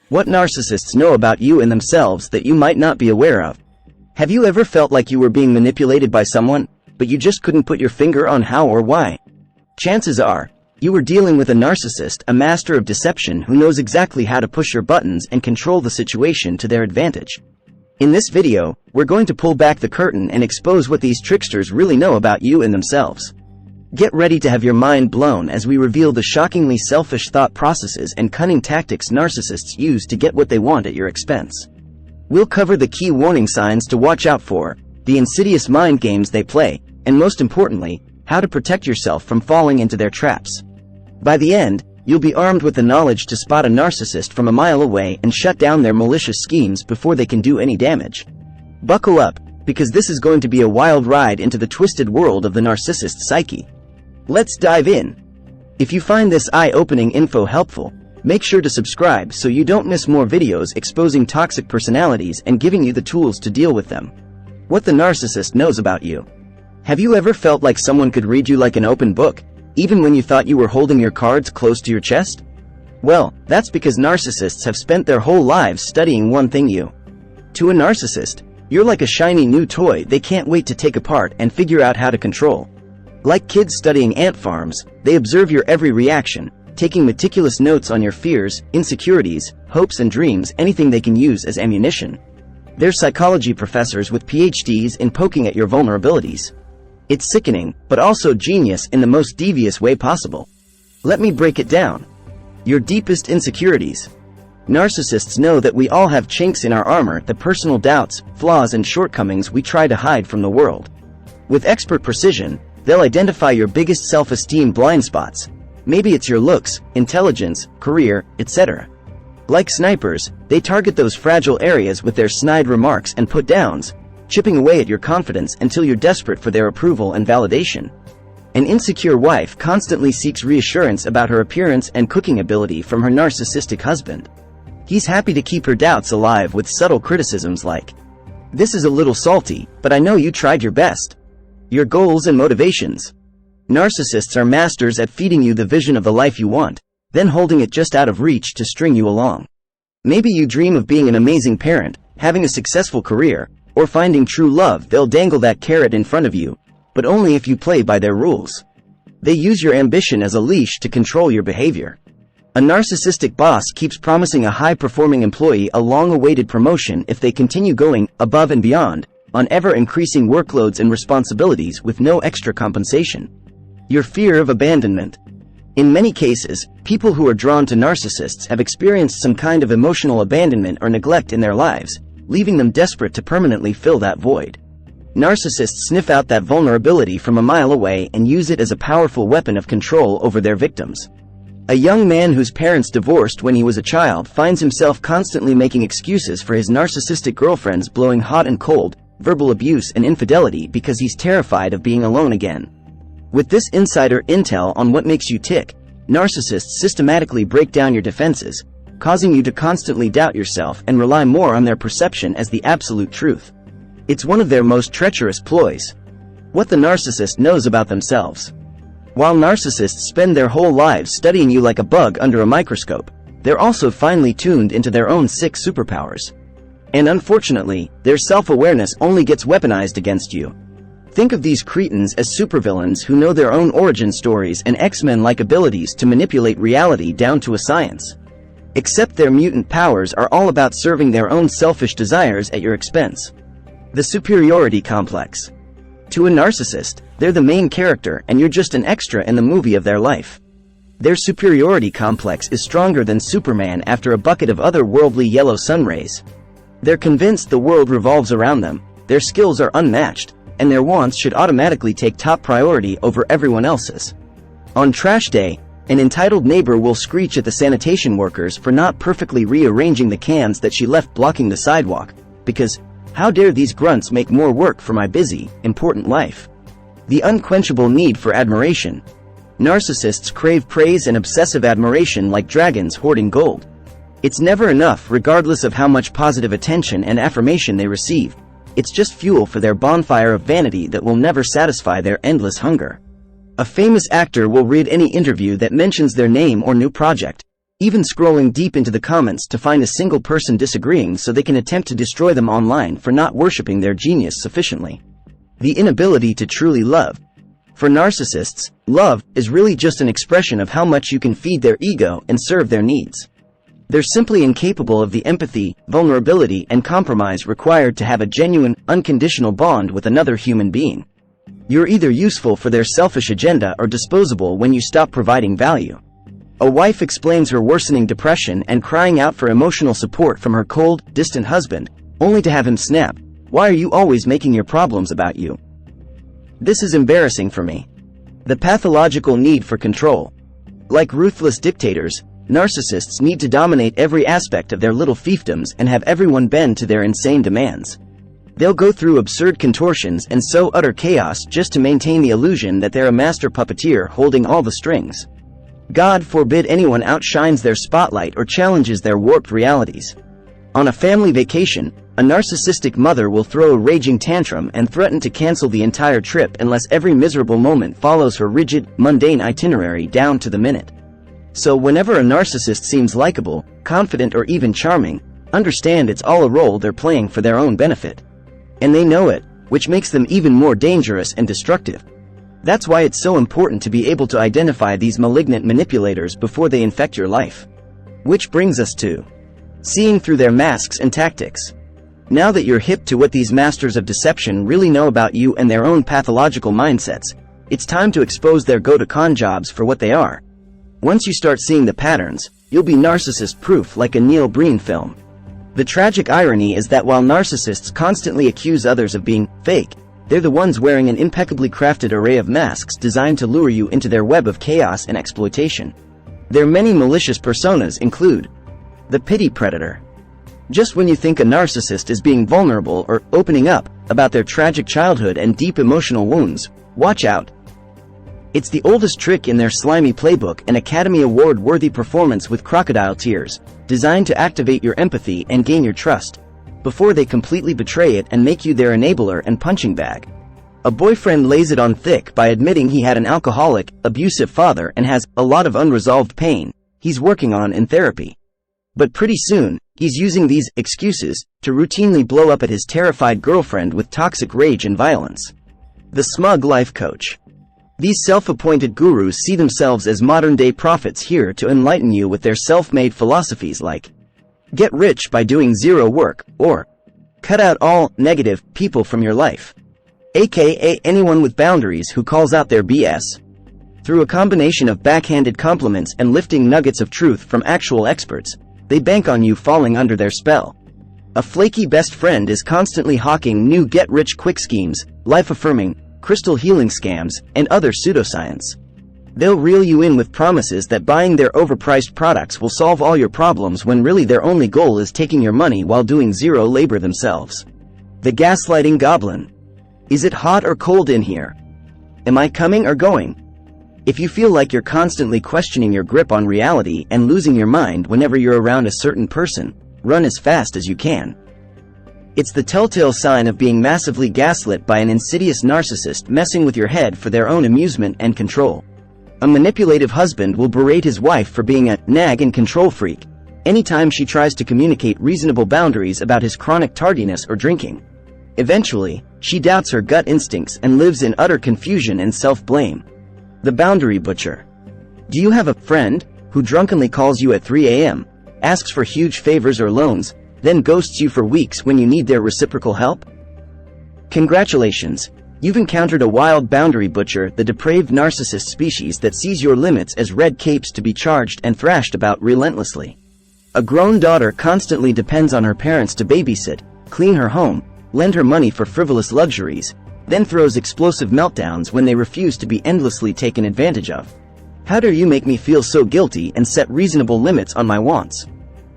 What narcissists know about you and themselves that you might not be aware of. Have you ever felt like you were being manipulated by someone, but you just couldn't put your finger on how or why? Chances are, you were dealing with a narcissist, a master of deception who knows exactly how to push your buttons and control the situation to their advantage. In this video, we're going to pull back the curtain and expose what these tricksters really know about you and themselves. Get ready to have your mind blown as we reveal the shockingly selfish thought processes and cunning tactics narcissists use to get what they want at your expense. We'll cover the key warning signs to watch out for, the insidious mind games they play, and most importantly, how to protect yourself from falling into their traps. By the end, you'll be armed with the knowledge to spot a narcissist from a mile away and shut down their malicious schemes before they can do any damage. Buckle up, because this is going to be a wild ride into the twisted world of the narcissist psyche. Let's dive in. If you find this eye-opening info helpful, make sure to subscribe so you don't miss more videos exposing toxic personalities and giving you the tools to deal with them. What the narcissist knows about you. Have you ever felt like someone could read you like an open book, even when you thought you were holding your cards close to your chest? Well, that's because narcissists have spent their whole lives studying one thing: you. To a narcissist, you're like a shiny new toy they can't wait to take apart and figure out how to control. Like kids studying ant farms, they observe your every reaction, taking meticulous notes on your fears, insecurities, hopes and dreams, anything they can use as ammunition. They're psychology professors with PhDs in poking at your vulnerabilities. It's sickening, but also genius in the most devious way possible. Let me break it down. Your deepest insecurities. Narcissists know that we all have chinks in our armor, the personal doubts, flaws and shortcomings we try to hide from the world. With expert precision, they'll identify your biggest self-esteem blind spots. Maybe it's your looks, intelligence, career, etc. Like snipers, they target those fragile areas with their snide remarks and put-downs, chipping away at your confidence until you're desperate for their approval and validation. An insecure wife constantly seeks reassurance about her appearance and cooking ability from her narcissistic husband. He's happy to keep her doubts alive with subtle criticisms like, "This is a little salty, but I know you tried your best." Your goals and motivations. Narcissists are masters at feeding you the vision of the life you want, then holding it just out of reach to string you along. Maybe you dream of being an amazing parent, having a successful career, or finding true love. They'll dangle that carrot in front of you, but only if you play by their rules. They use your ambition as a leash to control your behavior. A narcissistic boss keeps promising a high-performing employee a long-awaited promotion if they continue going above and beyond on ever-increasing workloads and responsibilities with no extra compensation. Your fear of abandonment. In many cases, people who are drawn to narcissists have experienced some kind of emotional abandonment or neglect in their lives, leaving them desperate to permanently fill that void. Narcissists sniff out that vulnerability from a mile away and use it as a powerful weapon of control over their victims. A young man whose parents divorced when he was a child finds himself constantly making excuses for his narcissistic girlfriends blowing hot and cold, verbal abuse and infidelity because he's terrified of being alone again. With this insider intel on what makes you tick, narcissists systematically break down your defenses, causing you to constantly doubt yourself and rely more on their perception as the absolute truth. It's one of their most treacherous ploys. What the narcissist knows about themselves. While narcissists spend their whole lives studying you like a bug under a microscope, they're also finely tuned into their own sick superpowers. And unfortunately, their self-awareness only gets weaponized against you. Think of these cretins as supervillains who know their own origin stories and X-Men-like abilities to manipulate reality down to a science. Except their mutant powers are all about serving their own selfish desires at your expense. The superiority complex. To a narcissist, they're the main character and you're just an extra in the movie of their life. Their superiority complex is stronger than Superman after a bucket of otherworldly yellow sun rays. They're convinced the world revolves around them, their skills are unmatched, and their wants should automatically take top priority over everyone else's. On trash day, an entitled neighbor will screech at the sanitation workers for not perfectly rearranging the cans that she left blocking the sidewalk, because, how dare these grunts make more work for my busy, important life? The unquenchable need for admiration. Narcissists crave praise and obsessive admiration like dragons hoarding gold. It's never enough regardless of how much positive attention and affirmation they receive. It's just fuel for their bonfire of vanity that will never satisfy their endless hunger. A famous actor will read any interview that mentions their name or new project. even scrolling deep into the comments to find a single person disagreeing so they can attempt to destroy them online for not worshipping their genius sufficiently. The inability to truly love. For narcissists, love is really just an expression of how much you can feed their ego and serve their needs. They're simply incapable of the empathy, vulnerability, and compromise required to have a genuine, unconditional bond with another human being. You're either useful for their selfish agenda or disposable when you stop providing value. A wife explains her worsening depression and crying out for emotional support from her cold, distant husband, only to have him snap, "Why are you always making your problems about you? This is embarrassing for me." The pathological need for control. Like ruthless dictators, narcissists need to dominate every aspect of their little fiefdoms and have everyone bend to their insane demands. They'll go through absurd contortions and sow utter chaos just to maintain the illusion that they're a master puppeteer holding all the strings. God forbid anyone outshines their spotlight or challenges their warped realities. On a family vacation, a narcissistic mother will throw a raging tantrum and threaten to cancel the entire trip unless every miserable moment follows her rigid, mundane itinerary down to the minute. So whenever a narcissist seems likable, confident, or even charming, understand it's all a role they're playing for their own benefit. And they know it, which makes them even more dangerous and destructive. That's why it's so important to be able to identify these malignant manipulators before they infect your life. Which brings us to seeing through their masks and tactics. Now that you're hip to what these masters of deception really know about you and their own pathological mindsets, it's time to expose their go-to-con jobs for what they are. Once you start seeing the patterns, you'll be narcissist-proof like a Neil Breen film. The tragic irony is that while narcissists constantly accuse others of being fake, they're the ones wearing an impeccably crafted array of masks designed to lure you into their web of chaos and exploitation. Their many malicious personas include the pity predator. Just when you think a narcissist is being vulnerable or opening up about their tragic childhood and deep emotional wounds, watch out. It's the oldest trick in their slimy playbook, an Academy Award-worthy performance with crocodile tears, designed to activate your empathy and gain your trust, before they completely betray it and make you their enabler and punching bag. A boyfriend lays it on thick by admitting he had an alcoholic, abusive father and has a lot of unresolved pain he's working on in therapy. But pretty soon, he's using these excuses to routinely blow up at his terrified girlfriend with toxic rage and violence. The smug life coach. These self-appointed gurus see themselves as modern-day prophets here to enlighten you with their self-made philosophies like get rich by doing zero work, or cut out all negative people from your life, aka anyone with boundaries who calls out their BS. Through a combination of backhanded compliments and lifting nuggets of truth from actual experts, they bank on you falling under their spell. A flaky best friend is constantly hawking new get-rich-quick schemes, life-affirming, crystal healing scams, and other pseudoscience. They'll reel you in with promises that buying their overpriced products will solve all your problems when really their only goal is taking your money while doing zero labor themselves. The gaslighting goblin. Is it hot or cold in here? Am I coming or going? If you feel like you're constantly questioning your grip on reality and losing your mind whenever you're around a certain person, run as fast as you can. It's the telltale sign of being massively gaslit by an insidious narcissist messing with your head for their own amusement and control. A manipulative husband will berate his wife for being a nag and control freak anytime she tries to communicate reasonable boundaries about his chronic tardiness or drinking. Eventually, she doubts her gut instincts and lives in utter confusion and self-blame. The boundary butcher. Do you have a friend who drunkenly calls you at 3 a.m., asks for huge favors or loans, then ghosts you for weeks when you need their reciprocal help? Congratulations, you've encountered a wild boundary butcher, the depraved narcissist species that sees your limits as red capes to be charged and thrashed about relentlessly. A grown daughter constantly depends on her parents to babysit, clean her home, lend her money for frivolous luxuries, then throws explosive meltdowns when they refuse to be endlessly taken advantage of. How dare you make me feel so guilty and set reasonable limits on my wants?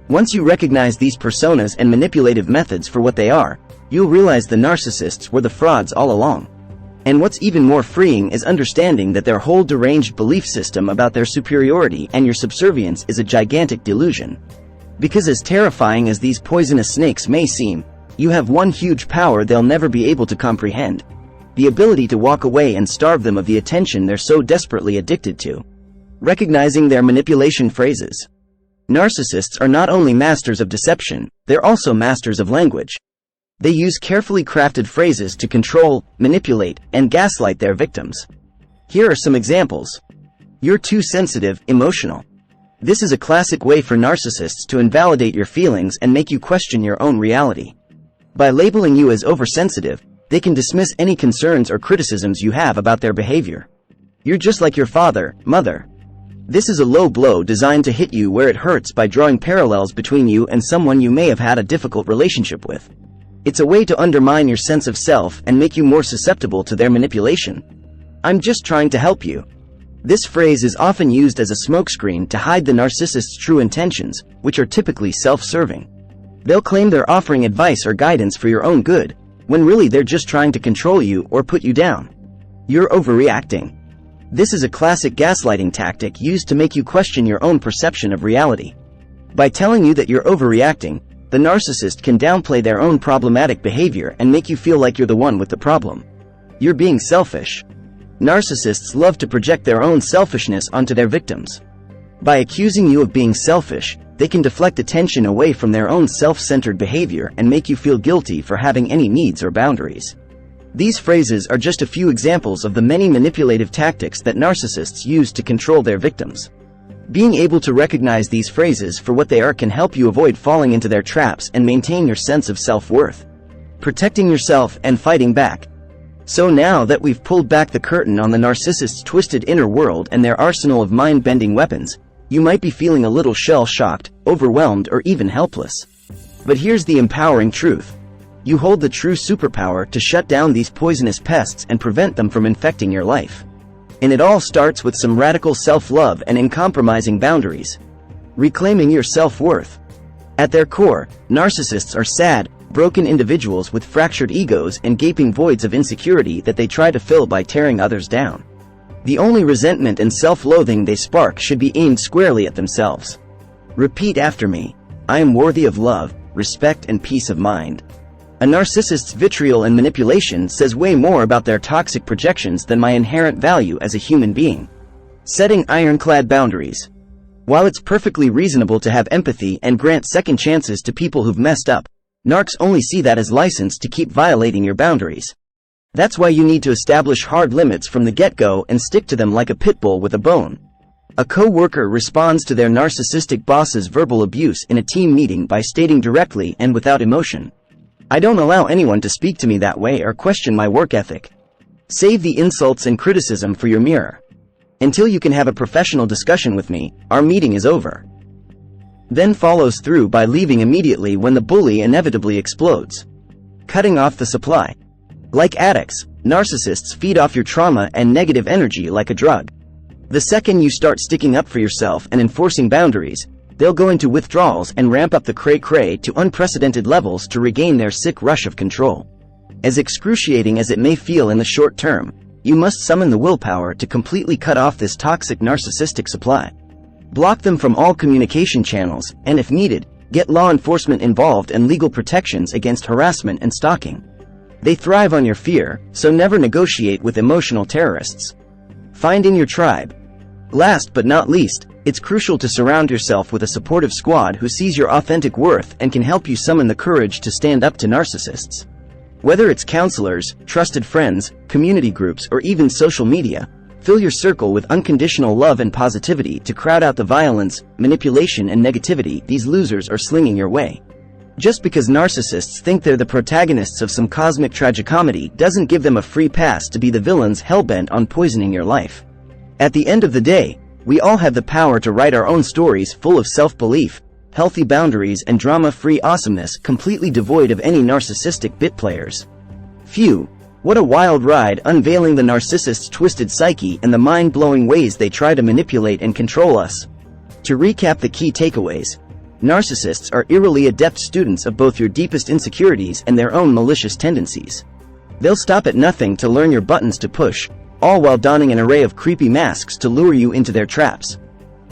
Once you recognize these personas and manipulative methods for what they are, you'll realize the narcissists were the frauds all along. And what's even more freeing is understanding that their whole deranged belief system about their superiority and your subservience is a gigantic delusion. Because as terrifying as these poisonous snakes may seem, you have one huge power they'll never be able to comprehend: the ability to walk away and starve them of the attention they're so desperately addicted to. Recognizing their manipulation phrases. Narcissists are not only masters of deception, they're also masters of language. They use carefully crafted phrases to control, manipulate, and gaslight their victims. Here are some examples. You're too sensitive, emotional. This is a classic way for narcissists to invalidate your feelings and make you question your own reality. By labeling you as oversensitive, they can dismiss any concerns or criticisms you have about their behavior. You're just like your father, mother. This is a low blow designed to hit you where it hurts by drawing parallels between you and someone you may have had a difficult relationship with. It's a way to undermine your sense of self and make you more susceptible to their manipulation. I'm just trying to help you. This phrase is often used as a smokescreen to hide the narcissist's true intentions, which are typically self-serving. They'll claim they're offering advice or guidance for your own good, when really they're just trying to control you or put you down. You're overreacting. This is a classic gaslighting tactic used to make you question your own perception of reality. By telling you that you're overreacting, the narcissist can downplay their own problematic behavior and make you feel like you're the one with the problem. You're being selfish. Narcissists love to project their own selfishness onto their victims. By accusing you of being selfish, they can deflect attention away from their own self-centered behavior and make you feel guilty for having any needs or boundaries. These phrases are just a few examples of the many manipulative tactics that narcissists use to control their victims. Being able to recognize these phrases for what they are can help you avoid falling into their traps and maintain your sense of self-worth. Protecting yourself and fighting back. So now that we've pulled back the curtain on the narcissist's twisted inner world and their arsenal of mind-bending weapons, you might be feeling a little shell-shocked, overwhelmed, or even helpless. But here's the empowering truth. You hold the true superpower to shut down these poisonous pests and prevent them from infecting your life. And it all starts with some radical self-love and uncompromising boundaries. Reclaiming your self-worth. At their core, narcissists are sad, broken individuals with fractured egos and gaping voids of insecurity that they try to fill by tearing others down. The only resentment and self-loathing they spark should be aimed squarely at themselves. Repeat after me. I am worthy of love, respect, and peace of mind. A narcissist's vitriol and manipulation says way more about their toxic projections than my inherent value as a human being. Setting ironclad boundaries. While it's perfectly reasonable to have empathy and grant second chances to people who've messed up, narcs only see that as license to keep violating your boundaries. That's why you need to establish hard limits from the get-go and stick to them like a pit bull with a bone. A co-worker responds to their narcissistic boss's verbal abuse in a team meeting by stating directly and without emotion, "I don't allow anyone to speak to me that way or question my work ethic." Save the insults and criticism for your mirror. "Until you can have a professional discussion with me, our meeting is over." Then follows through by leaving immediately when the bully inevitably explodes. Cutting off the supply. Like addicts, narcissists feed off your trauma and negative energy like a drug. The second you start sticking up for yourself and enforcing boundaries, they'll go into withdrawals and ramp up the cray-cray to unprecedented levels to regain their sick rush of control. As excruciating as it may feel in the short term, you must summon the willpower to completely cut off this toxic narcissistic supply. Block them from all communication channels, and if needed, get law enforcement involved and legal protections against harassment and stalking. They thrive on your fear, so never negotiate with emotional terrorists. Finding your tribe. Last but not least, it's crucial to surround yourself with a supportive squad who sees your authentic worth and can help you summon the courage to stand up to narcissists. Whether it's counselors, trusted friends, community groups, or even social media, fill your circle with unconditional love and positivity to crowd out the violence, manipulation, and negativity these losers are slinging your way. Just because narcissists think they're the protagonists of some cosmic tragicomedy doesn't give them a free pass to be the villains hell-bent on poisoning your life. At the end of the day, we all have the power to write our own stories full of self-belief, healthy boundaries, and drama-free awesomeness completely devoid of any narcissistic bit players. Phew, what a wild ride unveiling the narcissist's twisted psyche and the mind-blowing ways they try to manipulate and control us. To recap the key takeaways, narcissists are eerily adept students of both your deepest insecurities and their own malicious tendencies. They'll stop at nothing to learn your buttons to push, all while donning an array of creepy masks to lure you into their traps.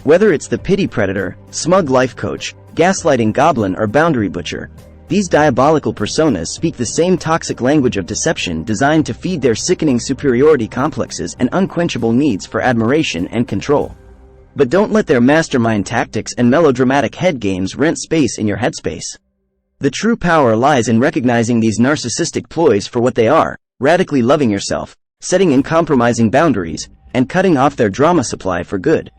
Whether it's the pity predator, smug life coach, gaslighting goblin, or boundary butcher, these diabolical personas speak the same toxic language of deception designed to feed their sickening superiority complexes and unquenchable needs for admiration and control. But don't let their mastermind tactics and melodramatic head games rent space in your headspace. The true power lies in recognizing these narcissistic ploys for what they are, radically loving yourself, setting uncompromising boundaries, and cutting off their drama supply for good.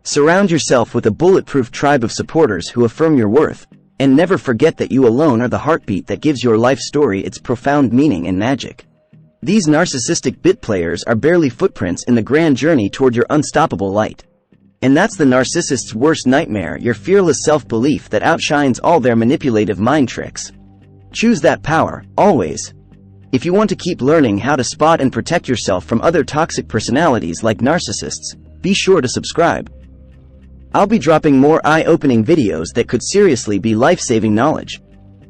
Surround yourself with a bulletproof tribe of supporters who affirm your worth, and never forget that you alone are the heartbeat that gives your life story its profound meaning and magic. These narcissistic bit players are barely footprints in the grand journey toward your unstoppable light. And that's the narcissist's worst nightmare, your fearless self-belief that outshines all their manipulative mind tricks. Choose that power, always. If you want to keep learning how to spot and protect yourself from other toxic personalities like narcissists, be sure to subscribe. I'll be dropping more eye-opening videos that could seriously be life-saving knowledge.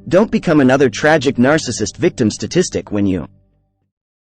Don't become another tragic narcissist victim statistic when you